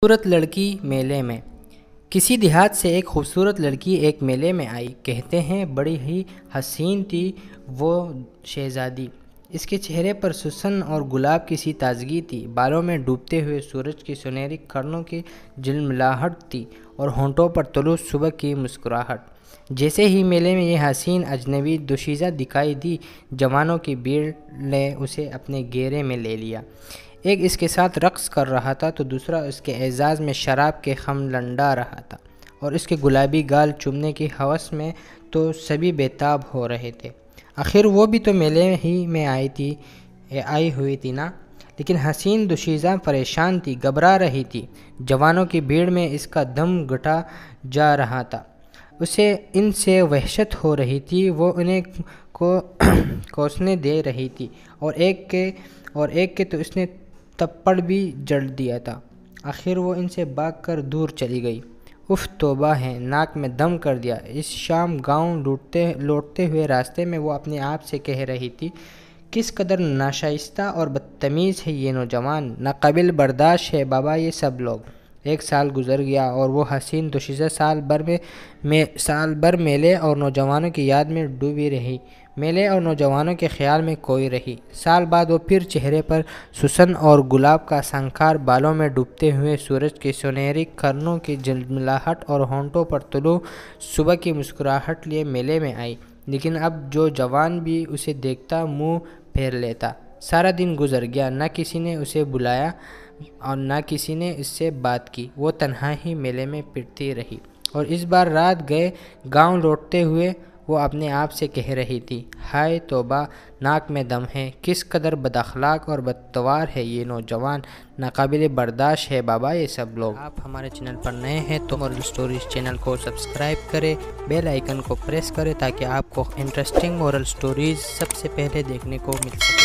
خوبصورت لڑکی میلے میں۔ کسی دیہات سے ایک خوبصورت لڑکی ایک میلے میں آئی۔ کہتے ہیں بڑی ہی حسین تھی وہ شہزادی۔ اس کے چہرے پر سوسن اور گلاب کی سی تازگی تھی، بالوں میں ڈوبتے ہوئے سورج کی سنہری کرنوں کی جھلملاہٹ تھی اور ہونٹوں پر طلوع صبح کی مسکراہٹ۔ جیسے ہی میلے میں یہ حسین اجنبی دوشیزہ دکھائی دی، جوانوں کی بھیڑ نے اسے اپنے گھیرے میں لے لیا۔ ایک اس کے ساتھ رقص کر رہا تھا تو دوسرا اس کے اعزاز میں شراب کے خم لنڈا رہا تھا، اور اس کے گلابی گال چومنے کی ہوس میں تو سبھی بے تاب ہو رہے تھے۔ آخر وہ بھی تو میلے ہی میں آئی ہوئی تھی نا۔ لیکن حسین دوشیزہ پریشان تھی، گھبرا رہی تھی۔ جوانوں کی بھیڑ میں اس کا دم گھٹا جا رہا تھا، اسے ان سے وحشت ہو رہی تھی۔ وہ انہیں کوسنے دے رہی تھی، اور ایک کے تو اس نے تھپڑ بھی جڑ دیا تھا۔ آخر وہ ان سے بھاگ کر دور چلی گئی۔ اف توبہ ہے، ناک میں دم کر دیا۔ اس شام گاؤں لوٹتے ہوئے راستے میں وہ اپنے آپ سے کہہ رہی تھی، کس قدر ناشائستہ اور بدتمیز ہے یہ نوجوان، ناقابل برداشت ہے بابا یہ سب لوگ۔ ایک سال گزر گیا اور وہ حسین دوشیزہ سال بھر میلے اور نوجوانوں کی یاد میں ڈوبی رہی، میلے اور نوجوانوں کے خیال میں کھوئی رہی۔ سال بعد وہ پھر چہرے پر سوسن اور گلاب کا سنگھار، بالوں میں ڈوبتے ہوئے سورج کی سنہری کرنوں کی جھلملاہٹ اور ہونٹوں پر طلوع صبح کی مسکراہٹ لیے میلے میں آئی۔ لیکن اب جو جوان بھی اسے دیکھتا منہ پھیر لیتا۔ سارا دن گزر گیا، نہ کسی نے اسے بلایا اور نہ کسی نے اس سے بات کی۔ وہ تنہا ہی میلے میں پھرتی رہی، اور اس بار رات گئے گاؤں لوٹتے ہوئے وہ اپنے آپ سے کہہ رہی تھی، ہائے توبہ، ناک میں دم ہے، کس قدر بد اخلاق اور بدتوار ہے یہ نوجوان، ناقابل برداشت ہے بابا یہ سب لوگ۔ آپ ہمارے چینل پر نئے ہیں تو مورل سٹوریز چینل کو سبسکرائب کریں، بیل آئیکن کو پریس کریں تاکہ آپ کو انٹرسٹنگ مورل سٹوریز سب سے پہلے دیکھنے کو مل سکے۔